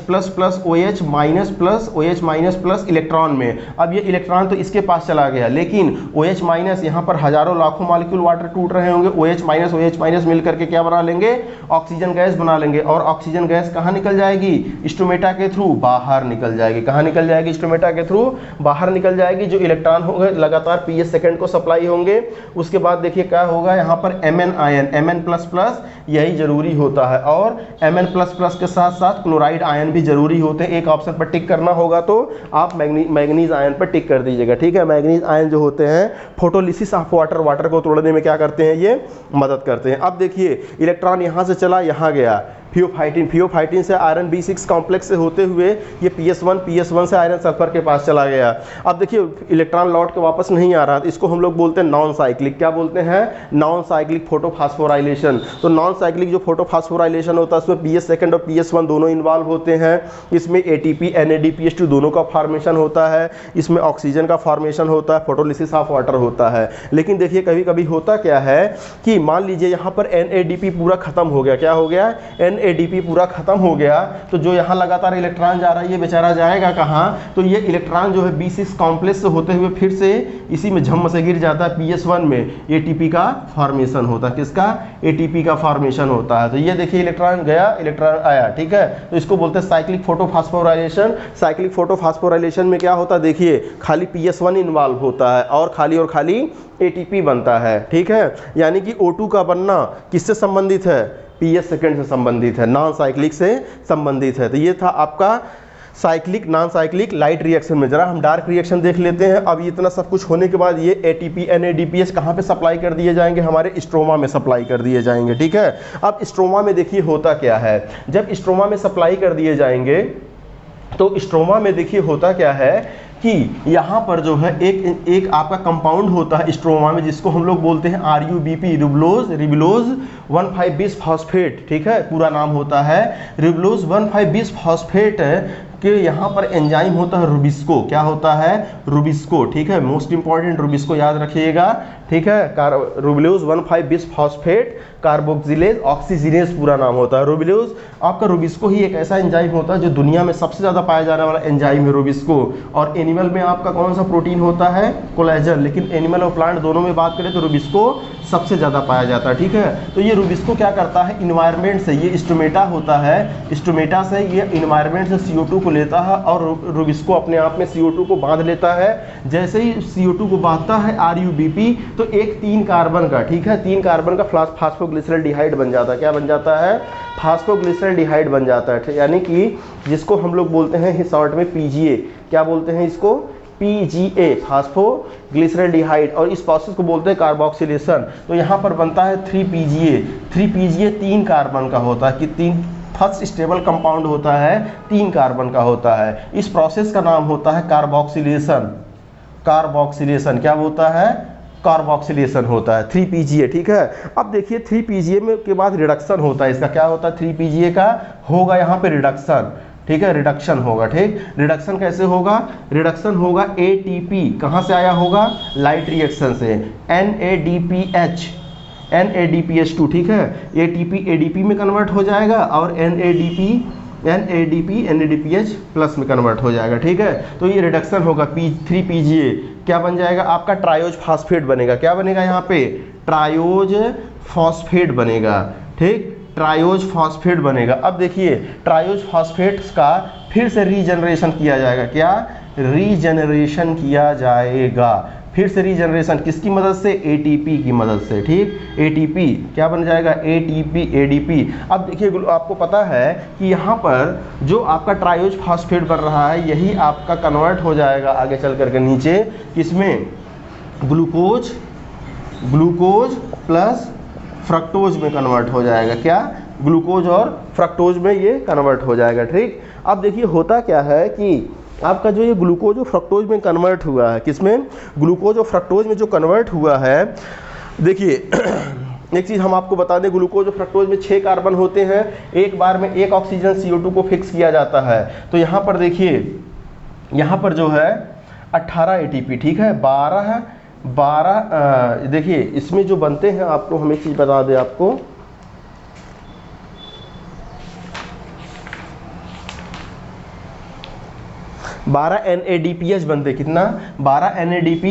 OH- इलेक्ट्रॉन में। अब ये इलेक्ट्रॉन तो इसके पास चला गया, लेकिन OH- यहाँ पर हजारों लाखों मॉलिक्यूल वाटर टूट रहे होंगे, OH- मिल करके क्या बना लेंगे, ऑक्सीजन गैस बना लेंगे। और ऑक्सीजन गैस कहाँ निकल जाएगी, स्टोमेटा के थ्रू बाहर निकल जाएगी। कहाँ निकल जाएगी, स्टोमेटा के थ्रू बाहर निकल जाएगी। जो इलेक्ट्रॉन होंगे लगातार PS सेकंड को सप्लाई होंगे। उसके बाद देखिए क्या होगा, यहाँ पर Mn आयन, Mn++ यही जरूरी होता है और Mn++ के साथ साथ क्लोराइड आयन भी जरूरी होते हैं। एक ऑप्शन पर टिक करना होगा तो आप मैग्नीज आयन पर टिक कर दीजिएगा। ठीक है, मैग्नीज आयन जो होते हैं फोटोलिसिस ऑफ वाटर को तोड़ने में क्या करते हैं, ये मदद करते हैं। अब देखिए इलेक्ट्रॉन यहाँ से चला, यहाँ गया, थियोफाइटिन से आयरन B6 कॉम्प्लेक्स से होते हुए ये PS1 से आयरन सल्फर के पास चला गया। अब देखिए इलेक्ट्रॉन लौट के वापस नहीं आ रहा, तो इसको हम लोग बोलते हैं नॉन साइक्लिक। क्या बोलते हैं, नॉन साइक्लिक फोटोफास्फोराइलेशन। तो नॉन साइक्लिक जो फोटोफास्फोराइलेशन होता है उसमें PS सेकंड और PS1 दोनों इन्वॉल्व होते हैं। इसमें ATP NADPH2 दोनों का फॉर्मेशन होता है, इसमें ऑक्सीजन का फॉर्मेशन होता है, फोटोलिसिस ऑफ वाटर होता है। लेकिन देखिए कभी कभी होता क्या है कि मान लीजिए यहाँ पर NADP पूरा खत्म हो गया, क्या हो गया, NADP पूरा खत्म हो गया, तो जो यहाँ लगातार इलेक्ट्रॉन जा रहा है ये बेचारा जाएगा कहाँ, तो ये इलेक्ट्रॉन जो है B6 कॉम्प्लेक्स से होते हुए फिर से इसी में झम से गिर जाता है PS1 में। ATP का फॉर्मेशन होता है, किसका, ATP का फॉर्मेशन होता है। तो ये देखिए इलेक्ट्रॉन गया, इलेक्ट्रॉन आया। ठीक है, तो इसको बोलते हैं साइक्लिक फोटोफास्फोराइलेशन। साइक्लिक फोटोफास्फोराइलेशन में क्या होता है, देखिए खाली PS1 इन्वॉल्व होता है और खाली ATP बनता है। ठीक है, यानी कि O2 का बनना किससे संबंधित है, PS सेकंड से संबंधित है, नॉन साइक्लिक से संबंधित है। तो ये था आपका cyclic non cyclic light reaction में। जरा हम डार्क रिएक्शन देख लेते हैं। अब इतना सब कुछ होने के बाद ये ATP NADPH कहाँ पे सप्लाई कर दिए जाएंगे, हमारे स्ट्रोमा में सप्लाई कर दिए जाएंगे। ठीक है, अब स्ट्रोमा में देखिए होता क्या है, जब स्ट्रोमा में सप्लाई कर दिए जाएंगे तो स्ट्रोमा में देखिए होता क्या है कि यहाँ पर जो है एक आपका कंपाउंड होता है स्ट्रोमा में, जिसको हम लोग बोलते हैं RUBP, रिबुलोज 1,5,20 फॉस्फेट, ठीक है, पूरा नाम होता है रिबुलोज 1,5,20 फॉस्फेट कि यहाँ पर एंजाइम होता है रुबिस्को। क्या होता है? रुबिस्को, ठीक है, मोस्ट इंपॉर्टेंट रुबिस्को याद रखिएगा, ठीक है। रुबिलोज 1,5,20 फॉस्फेट कार्बोक्सिलेज ऑक्सीजिनेज पूरा नाम होता है रुबिलोज। आपका रुबिस्को ही एक ऐसा एंजाइम होता है जो दुनिया में सबसे ज़्यादा पाया जाने वाला एंजाइम है रुबिस्को। और एनिमल में आपका कौन सा प्रोटीन होता है? कोलेजन। लेकिन एनिमल और प्लांट दोनों में बात करें तो रुबिस्को सबसे ज़्यादा पाया जाता है, ठीक है। तो ये रुबिस्को क्या करता है? इन्वायरमेंट से, ये स्टोमेटा होता है, स्टोमेटा से ये इन्वायरमेंट से CO2 को लेता है और रुबिस्को अपने आप में CO2 को बांध लेता है। जैसे ही CO2 को बांधता है RUBP तो एक 3 कार्बन का, ठीक है, 3 कार्बन का फास्फोग्लिसरल्डिहाइड बन जाता है। क्या बन जाता है? फास्फोग्लिसरल्डिहाइड बन जाता है, यानी कि जिसको हम लोग बोलते हैं शॉर्ट में PGA। क्या बोलते हैं इसको? PGA, फास्फोग्लिसरल्डिहाइड। और इस प्रोसेस को बोलते हैं कार्बोक्सिलेशन। तो यहाँ पर बनता है 3PGA। 3PGA 3 कार्बन का होता है, कि 3 फर्स्ट स्टेबल कंपाउंड होता है, 3 कार्बन का होता है। इस प्रोसेस का नाम होता है कार्बोक्सिलेशन। कार्बोक्सिलेशन क्या होता है? कार्बोक्सिलेशन होता है 3PGA, ठीक है। अब देखिए 3PGA में के बाद रिडक्शन होता है। इसका क्या होता है? 3PGA का होगा यहाँ पे रिडक्शन, ठीक है, रिडक्शन होगा, ठीक। रिडक्शन कैसे होगा? रिडक्शन होगा ATP, कहाँ से आया होगा? लाइट रिएक्शन से, NADPH2, ठीक है। ATP ADP में कन्वर्ट हो जाएगा और NADP NADPH प्लस में कन्वर्ट हो जाएगा, ठीक है। तो ये रिडक्शन होगा 3PGA, क्या बन जाएगा? आपका ट्रायोज फास्फेट बनेगा। क्या बनेगा यहाँ पे? ट्रायोज फॉस्फेट बनेगा, ठीक, ट्रायोज फॉस्फेट बनेगा। अब देखिए ट्रायोज फॉस्फेट्स का फिर से रीजनरेशन किया जाएगा। क्या? रीजनरेशन किया जाएगा। फिर से रीजनरेशन किसकी मदद से? ATP की मदद से, ठीक। ATP क्या बन जाएगा? ATP ADP। अब देखिए आपको पता है कि यहाँ पर जो आपका ट्रायोज फॉस्फेट बन रहा है यही आपका कन्वर्ट हो जाएगा आगे चल करके नीचे किसमें? ग्लूकोज प्लस फ्रक्टोज में कन्वर्ट हो जाएगा। क्या? ग्लूकोज और फ्रक्टोज में ये कन्वर्ट हो जाएगा, ठीक। अब देखिए होता क्या है कि आपका जो ये ग्लूकोज और फ्रक्टोज में कन्वर्ट हुआ है, किसमें? ग्लूकोज और फ्रक्टोज में जो कन्वर्ट हुआ है, देखिए एक चीज़ हम आपको बता दें, ग्लूकोज और फ्रक्टोज में 6 कार्बन होते हैं। एक बार में एक ऑक्सीजन CO2 को फिक्स किया जाता है। तो यहाँ पर देखिए, यहाँ पर जो है 18 ATP, ठीक है, 12 देखिए इसमें जो बनते हैं, आपको हम एक चीज़ बता दें आपको, 12 NADPH बनते, कितना? 12 NADP,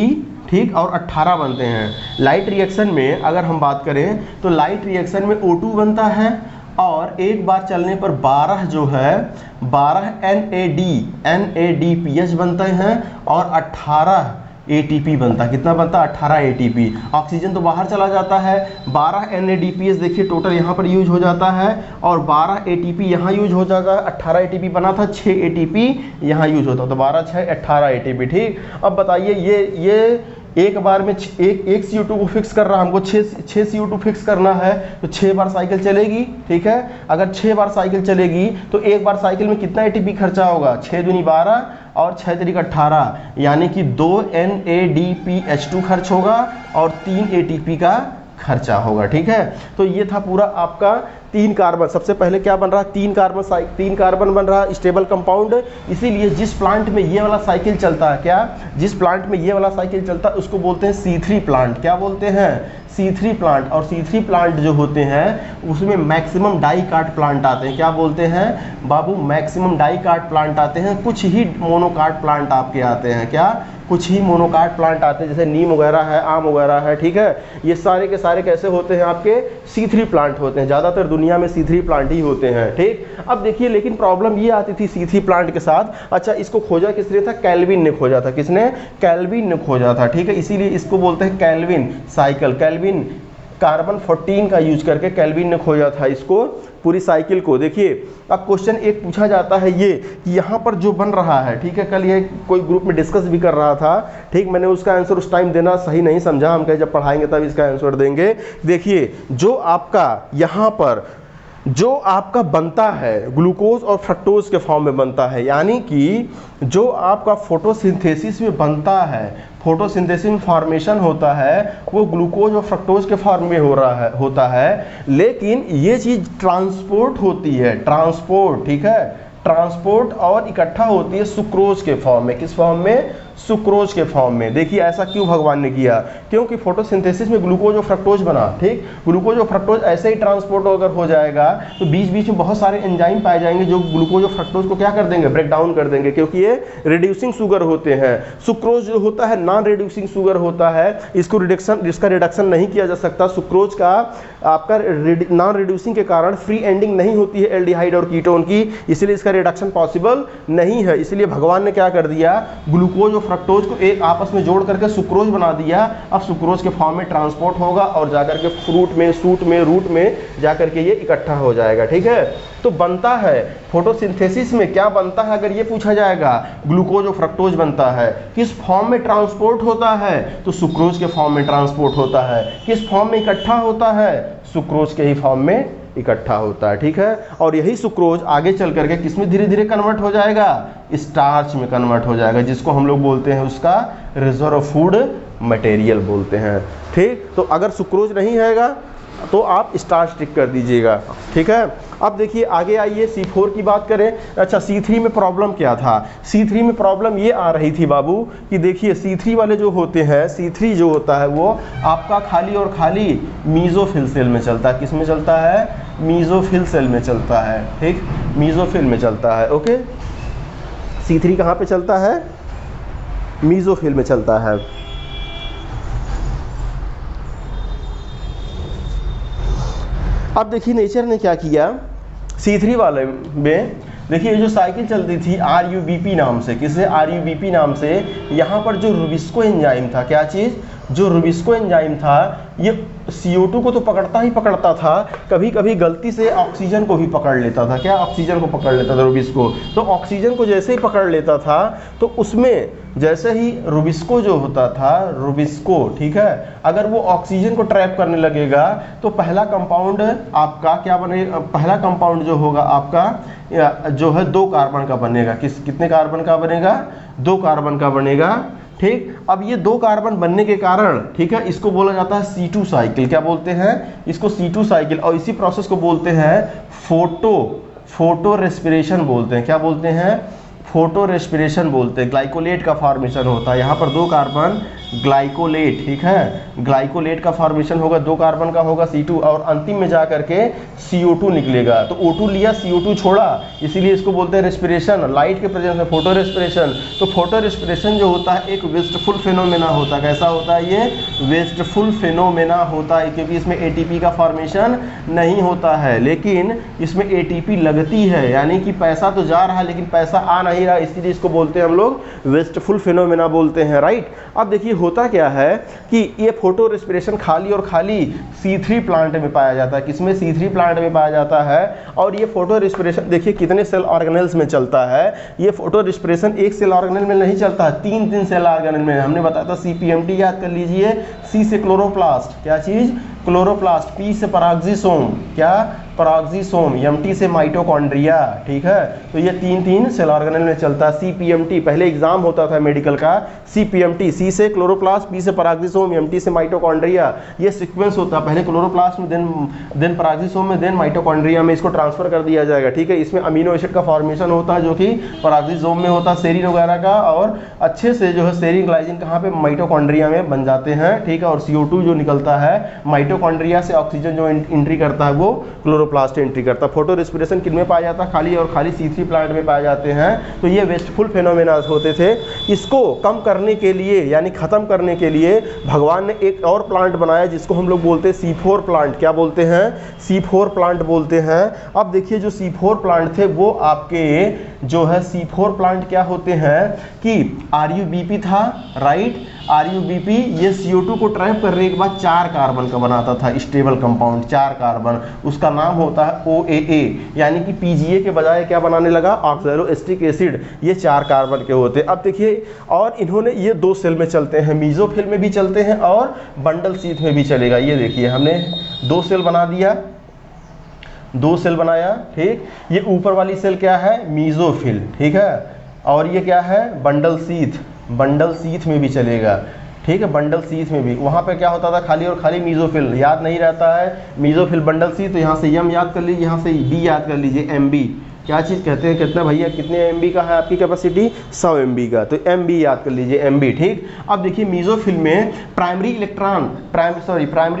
ठीक, और 18 बनते हैं। लाइट रिएक्शन में अगर हम बात करें तो लाइट रिएक्शन में O2 बनता है और एक बार चलने पर 12 जो है 12 NADPH बनते हैं और 18 ATP बनता है। कितना बनता है? 18 ATP। ऑक्सीजन तो बाहर चला जाता है। 12 NADPH देखिए टोटल यहाँ पर यूज हो जाता है और 12 ATP यहाँ यूज हो जाता है। 18 ATP बना था, 6 ATP यहाँ यूज होता है, तो 12 6 18 ATP, ठीक। अब बताइए ये एक बार में एक CO2 को फिक्स कर रहा है, हमको 6 CO2 फिक्स करना है तो 6 बार साइकिल चलेगी, ठीक है। अगर 6 बार साइकिल चलेगी तो एक बार साइकिल में कितना ATP खर्चा होगा? 6 दूनी 12 और 6 तरीका 18, यानी कि 2 NADPH2 खर्च होगा और 3 ATP का खर्चा होगा, ठीक है। तो ये था पूरा आपका 3 कार्बन। सबसे पहले क्या बन रहा है? 3 कार्बन बन रहा है स्टेबल कंपाउंड। इसीलिए जिस प्लांट में ये वाला साइकिल चलता है, क्या? जिस प्लांट में ये वाला साइकिल चलता है उसको बोलते हैं C3 प्लांट। क्या बोलते हैं? C3 plant. और C3 प्लांट जो होते हैं उसमें मैक्सिमम डाइकाट प्लांट आते हैं। क्या बोलते हैं बाबू? मैक्सिमम डाइकाट प्लांट आते हैं, कुछ ही मोनोकाट प्लांट आपके आते हैं। क्या? कुछ ही मोनोकाट प्लांट आते हैं, जैसे नीम वगैरह है, आम वगैरह है, ठीक है। ये सारे के सारे कैसे होते हैं? आपके C3 प्लांट होते हैं। ज़्यादातर दुनिया में C3 प्लांट ही होते हैं, ठीक। अब देखिए लेकिन प्रॉब्लम ये आती थी C3 प्लांट के साथ। अच्छा, इसको खोजा किसने था? कैल्विन ने खोजा था। किसने? कैल्विन ने खोजा था, ठीक है। इसीलिए इसको बोलते हैं कैल्विन साइकिल। कैल्विन कार्बन 14 का यूज करके कैल्विन ने खोजा था इसको, पूरी साइकिल को। देखिए अब क्वेश्चन एक पूछा जाता है ये कि यहाँ पर जो बन रहा है, ठीक है, कल ये कोई ग्रुप में डिस्कस भी कर रहा था, ठीक। मैंने उसका आंसर उस टाइम देना सही नहीं समझा, हम कहीं जब पढ़ाएंगे तब इसका आंसर देंगे। देखिए जो आपका यहाँ पर जो आपका बनता है ग्लूकोज और फ्रक्टोज के फॉर्म में बनता है, यानी कि जो आपका फोटोसिंथेसिस में बनता है, फोटोसिंथेसिस में फॉर्मेशन होता है, वो ग्लूकोज और फ्रक्टोज के फॉर्म में होता है, लेकिन ये चीज़ ट्रांसपोर्ट होती है, ट्रांसपोर्ट, ठीक है, ट्रांसपोर्ट और इकट्ठा होती है सुक्रोज के फॉर्म में। किस फॉर्म में? सुक्रोज के फॉर्म में। देखिए ऐसा क्यों भगवान ने किया? क्योंकि फोटोसिंथेसिस में ग्लूकोज और फ्रक्टोज बना, ठीक, ग्लूकोज और फ्रक्टोज ऐसे ही ट्रांसपोर्ट अगर हो जाएगा तो बीच बीच में बहुत सारे एंजाइम पाए जाएंगे जो ग्लूकोज और फ्रक्टोज को क्या कर देंगे? ब्रेक डाउन कर देंगे, क्योंकि ये रिड्यूसिंग शुगर होते हैं। सुक्रोज जो होता है नॉन रिड्यूसिंग शुगर होता है, इसको इसका रिडक्शन नहीं किया जा सकता। सुक्रोज का आपका नॉन रिड्यूसिंग के कारण फ्री एंडिंग नहीं होती है एल्डिहाइड और कीटोन की, इसलिए इसका रिडक्शन पॉसिबल नहीं है। इसलिए भगवान ने क्या कर दिया? ग्लूकोज और फ्रक्टोज को एक आपस में जोड़ करके सुक्रोज बना दिया। अब सुक्रोज के फॉर्म में ट्रांसपोर्ट होगा और जाकर के फ्रूट में, सूट में, रूट में जाकर के ये इकट्ठा हो जाएगा, ठीक है। तो बनता है फोटोसिंथेसिस में क्या बनता है? अगर ये पूछा जाएगा, ग्लूकोज और फ्रक्टोज बनता है। किस फॉर्म में ट्रांसपोर्ट होता है? तो सुक्रोज के फॉर्म में ट्रांसपोर्ट होता है। किस फॉर्म में इकट्ठा होता है? सुक्रोज के ही फॉर्म में इकट्ठा होता है, ठीक है। और यही सुक्रोज आगे चल करके किसमें धीरे धीरे कन्वर्ट हो जाएगा? स्टार्च में कन्वर्ट हो जाएगा, जिसको हम लोग बोलते हैं उसका रिजर्व फूड मटेरियल बोलते हैं, ठीक। तो अगर सुक्रोज नहीं हैगा तो आप स्टार्च टिक कर दीजिएगा, ठीक है। अब देखिए आगे आइए, C4 की बात करें। अच्छा, C3 में प्रॉब्लम क्या था? C3 में प्रॉब्लम ये आ रही थी बाबू कि देखिए C3 वाले जो होते हैं, C3 जो होता है वो आपका खाली और खाली मीजोफिल सेल में चलता है। किस में चलता है? मीजोफिल सेल में चलता है, ठीक, मीजोफिल में चलता है, ओके। C3 कहाँ पे चलता है? मीजोफिल में चलता है। अब देखिए नेचर ने क्या किया C3 वाले में, देखिए जो साइकिल चलती थी RUBP नाम से, किससे? RUBP नाम से। यहाँ पर जो रुबिस्को एंजाइम था, क्या चीज़? जो रुबिस्को एंजाइम था, ये CO2 को तो पकड़ता ही पकड़ता था, कभी कभी गलती से ऑक्सीजन को भी पकड़ लेता था। क्या? ऑक्सीजन को पकड़ लेता था रुबिस्को। तो ऑक्सीजन को जैसे ही पकड़ लेता था तो उसमें जैसे ही रुबिस्को जो होता था, रुबिस्को, ठीक है, अगर वो ऑक्सीजन को ट्रैप करने लगेगा तो पहला कंपाउंड आपका क्या बनेगा? पहला कंपाउंड जो होगा आपका जो है 2 कार्बन का बनेगा। कितने कार्बन का बनेगा? 2 कार्बन का बनेगा, ठीक। अब ये 2 कार्बन बनने के कारण, ठीक है, इसको बोला जाता है C2 साइकिल। क्या बोलते हैं इसको? C2 cycle. और इसी प्रोसेस को बोलते हैं फोटो रेस्पिरेशन बोलते हैं। क्या बोलते हैं? फोटो रेस्पिरेशन बोलते हैं। ग्लाइकोलेट का फॉर्मेशन होता है, यहाँ पर 2 कार्बन ग्लाइकोलेट, ठीक है, ग्लाइकोलेट का फॉर्मेशन होगा, 2 कार्बन का होगा C2, और अंतिम में जा करके CO2 निकलेगा। तो O2 लिया, CO2 छोड़ा, इसीलिए इसको बोलते हैं रेस्पिरेशन। लाइट के प्रेजेंस में फोटो रेस्पिरेशन। तो फोटो रेस्पिरेशन जो होता है एक वेस्टफुल फिनोमेना होता है। कैसा होता है ये? वेस्टफुल फिनोमेना होता है, क्योंकि इसमें ATP का फॉर्मेशन नहीं होता है, लेकिन इसमें ATP लगती है, यानी कि पैसा तो जा रहा है लेकिन पैसा आ नहीं रहा, इसलिए इसको बोलते हैं हम लोग वेस्टफुल फिनोमेना बोलते हैं, राइट। अब देखिए होता क्या है कि ये फोटो रेस्पिरेशन खाली और खाली C3 प्लांट में पाया जाता है। किसमें? C3 प्लांट में पाया जाता है। और ये फोटो रेस्पिरेशन देखिए कितने सेल ऑर्गेनेल्स में चलता है। ये फोटो रेस्पिरेशन एक सेल ऑर्गेनेल में नहीं चलता है, 3 सेल ऑर्गेनेल में। हमने बताया था CPMT, याद कर लीजिए। C से क्लोरोप्लास्ट, क्या चीज? क्लोरोप्लास्ट। P से परागजीसोम, क्या? परागजीसोम। MT से माइटोकॉन्ड्रिया, ठीक है। तो ये 3 सेल ऑर्गेनेल में चलता है। CPMT पहले एग्जाम होता था मेडिकल का, CPMT, C से क्लोरोप्लास्ट, P से परागजीसोम, MT से माइटोकॉन्ड्रिया। ये सीक्वेंस होता है, पहले क्लोरोप्लास्ट में, देन परागजीसोम में, देन माइटोकॉन्ड्रिया में इसको ट्रांसफर कर दिया जाएगा, ठीक है। इसमें अमीनो एसिड का फॉर्मेशन होता है जो कि परागजीसोम में होता है, सेरीन वगैरह का, और अच्छे से जो है सेरीन ग्लाइसिन कहाँ पे? माइटोकॉन्ड्रिया में बन जाते हैं, ठीक है। और CO2 जो निकलता है माइटोकॉन्ड्रिया से, ऑक्सीजन जो एंट्री करता है वो क्लोरोप्लास्ट एंट्री करता है। फोटो रेस्पिरेशन किन में पाया जाता है? खाली और खाली C3 प्लांट में पाए जाते हैं। तो ये वेस्टफुल फेनोमेना होते थे। इसको कम करने के लिए, यानी खत्म करने के लिए, भगवान ने एक और प्लांट बनाया जिसको हम लोग बोलते हैं C4 प्लांट। क्या बोलते हैं? C4 प्लांट बोलते हैं। अब देखिए जो C4 प्लांट थे वो आपके जो है C4 प्लांट क्या होते हैं कि RUBP था, राइट। RUBP ये CO2 को ट्रैप करने के बाद 4 कार्बन का बनाता था, स्टेबल कंपाउंड, 4 कार्बन। उसका नाम होता है OAA, यानी कि PGA के बजाय क्या बनाने लगा? ऑक्सैलोएस्टिक एसिड। ये 4 कार्बन के होते हैं। अब देखिए, और इन्होंने ये 2 सेल में चलते हैं, मीजोफिल में भी चलते हैं और बंडल शीथ में भी चलेगा। ये देखिए हमने 2 सेल बना दिया, 2 सेल बनाया, ठीक। ये ऊपर वाली सेल क्या है, मीजोफिल, ठीक है। और ये क्या है, बंडल सीथ में भी चलेगा, ठीक है, बंडल सीथ में भी। वहाँ पे क्या होता था, खाली और खाली मीजोफिल, याद नहीं रहता है मीजोफिल बंडल सीथ, तो यहाँ से एम याद कर लीजिए, यहाँ से बी याद कर लीजिए, एम बी। क्या चीज़ कहते हैं, कितना भैया, कितने एमबी का है आपकी कैपेसिटी, 100 एमबी का, तो एमबी याद कर लीजिए, एमबी, ठीक। अब देखिए मीजोफिल में प्राइमरी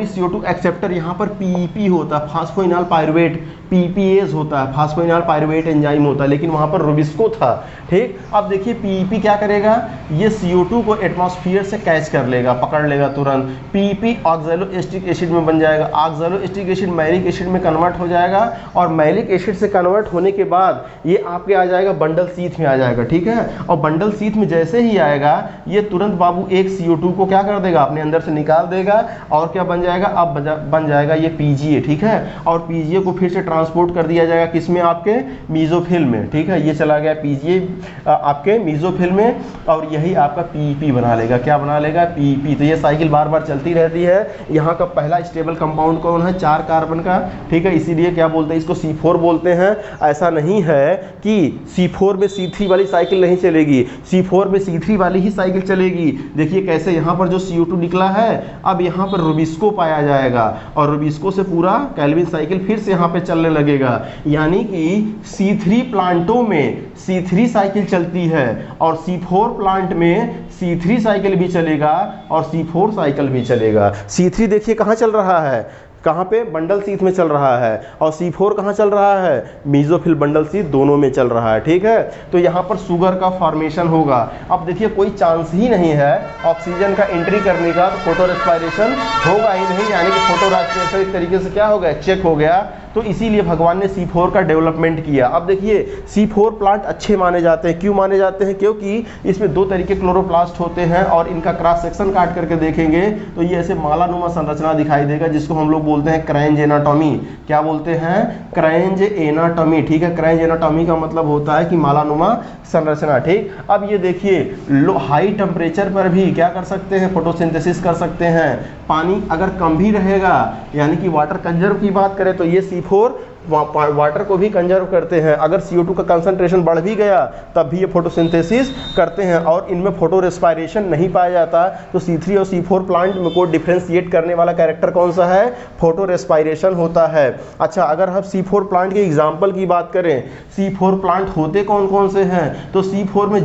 CO2 एक्सेप्टर यहाँ पर पीईपी होता है, फास्फोइनॉल पायरुवेट, पीपीएज होता है, फास्फोइनॉल पायरुवेट एंजाइम होता है, लेकिन वहाँ पर रुबिस्को था, ठीक। अब देखिए पीईपी क्या करेगा, ये CO2 को एटमॉस्फेयर से कैच कर लेगा, पकड़ लेगा तुरंत। पीईपी ऑक्सैलोएस्टिक एसिड में बन जाएगा, ऑक्सैलोएस्टिक एसिड मैलिक एसिड में कन्वर्ट हो जाएगा, और मैलिक एसिड से कन्वर्ट होने के बाद ये आपके आ जाएगा बंडल सीथ में आ जाएगा, ठीक है। और बंडल सीथ में जैसे ही आएगा ये तुरंत बाबू एक CO2 को क्या कर देगा, अपने अंदर से निकाल देगा, और क्या बन जाएगा, अब बन जाएगा ये पीजीए, ठीक है। और पीजीए को फिर से ट्रांसपोर्ट कर दिया जाएगा किसमें, आपके मीजोफिल में, ठीक है। ये चला गया पीजीए आपके मीजोफिल में, और यही आपका पीईपी बना लेगा, क्या बना लेगा, पीईपी। तो ये साइकिल बार बार चलती रहती है। यहाँ का पहला स्टेबल कंपाउंड कौन है, 4 कार्बन का, ठीक है, इसीलिए क्या बोलते हैं इसको, C4 बोलते हैं। ऐसा नहीं है कि C4 में C3 वाली साइकिल नहीं चलेगी, C4 में C3 वाली ही साइकिल चलेगी। देखिए कैसे, यहाँ पर जो CO2 निकला है, अब यहाँ पर रुबिस्को पाया जाएगा, और रुबिस्को से पूरा कैल्विन साइकिल फिर से यहाँ पे चलने लगेगा। यानी कि C3 प्लांटों में C3 साइकिल चलती है, और C4 प्लांट में C3 साइकिल भी चलेगा और C4 साइकिल भी चलेगा। C3 देखिए कहाँ चल रहा है, कहाँ पे, बंडल सीथ में चल रहा है, और C4 कहाँ चल रहा है, मीजोफिल बंडल सीथ, दोनों में चल रहा है, ठीक है। तो यहाँ पर शुगर का फॉर्मेशन होगा। अब देखिए कोई चांस ही नहीं है ऑक्सीजन का एंट्री करने का, तो फोटो रेस्पिरेशन होगा ही नहीं, यानी कि फोटो रेस्पिरेशन एक तरीके से क्या हो गया, चेक हो गया। तो इसीलिए भगवान ने C4 का डेवलपमेंट किया। अब देखिए C4 प्लांट अच्छे माने जाते हैं, क्यों माने जाते हैं, क्योंकि इसमें 2 तरीके क्लोरोप्लास्ट होते हैं, और इनका क्रॉस सेक्शन काट करके देखेंगे तो ये ऐसे मालानुमा संरचना दिखाई देगा, जिसको हम लोग बोलते हैं क्रेंज एनाटॉमी। क्या बोलते हैं, क्रेंज एनाटॉमी, ठीक है। क्रेंज एनाटॉमी का मतलब होता है कि मालानुमा संरचना, ठीक। अब ये देखिए लो हाई टेम्परेचर पर भी क्या कर सकते हैं, फोटोसिंथेसिस कर सकते हैं। पानी अगर कम भी रहेगा, यानी कि वाटर कंजर्व की बात करें, तो ये C4 वाटर को भी कंजर्व करते हैं। अगर CO2 का कंसंट्रेशन बढ़ भी गया तब भी ये फोटोसिंथेसिस करते हैं, और इनमें फोटो रेस्पिरेशन नहीं पाया जाता। तो C3 और C4 प्लांट में को डिफ्रेंशिएट करने वाला कैरेक्टर कौन सा है, फोटो रेस्पिरेशन होता है। अच्छा, अगर हम C4 प्लांट के एग्जाम्पल की बात करें, C4 प्लांट होते कौन कौन से हैं, तो C4 में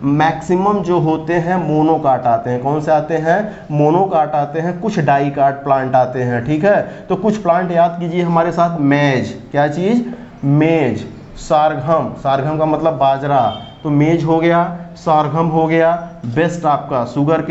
मैक्सिमम जो होते हैं मोनोकाट आते हैं। कौन से आते हैं, मोनोकाट आते हैं, कुछ डाइकाट प्लांट आते हैं, ठीक है। तो कुछ प्लांट याद कीजिए हमारे साथ, मेज, क्या चीज, मेज, सारघम का मतलब बाजरा, तो मेज हो गया, सारघम हो गया। बेस्ट आपका शुगर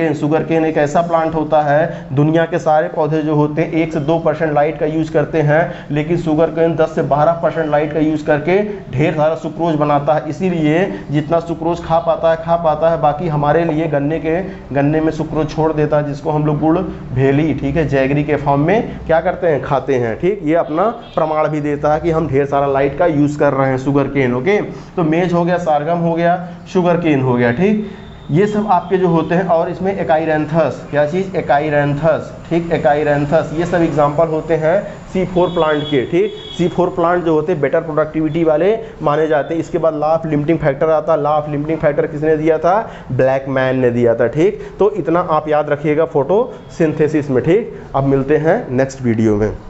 केन एक ऐसा प्लांट होता है, दुनिया के सारे पौधे जो होते हैं 1 से 2% लाइट का यूज करते हैं, लेकिन शुगर केन 10 से 12% लाइट का यूज करके ढेर सारा सुक्रोज बनाता है। इसीलिए जितना सुक्रोज खा पाता है, बाकी हमारे लिए गन्ने में सुक्रोज छोड़ देता है, जिसको हम लोग गुड़ भेली, ठीक है, जैगरी के फॉर्म में क्या करते हैं, खाते हैं, ठीक। ये अपना प्रमाण भी देता है कि हम ढेर सारा लाइट का यूज कर रहे हैं शुगर केन, ओके। तो मेज हो गया, सारघम हो गया, शुगर केन हो गया, ठीक। ये सब आपके जो होते हैं, और इसमें एकाइरेंथस, क्या चीज़, एकाइरेंथस, ठीक, एकाइरेंथस, ये सब एग्जाम्पल होते हैं C4 प्लांट के, ठीक। C4 प्लांट जो होते हैं बेटर प्रोडक्टिविटी वाले माने जाते हैं। इसके बाद लॉ ऑफ लिमिटिंग फैक्टर आता है। लॉ ऑफ लिमिटिंग फैक्टर किसने दिया था, ब्लैकमैन ने दिया था, ठीक। तो इतना आप याद रखिएगा फोटोसिंथेसिस में, ठीक। अब मिलते हैं नेक्स्ट वीडियो में।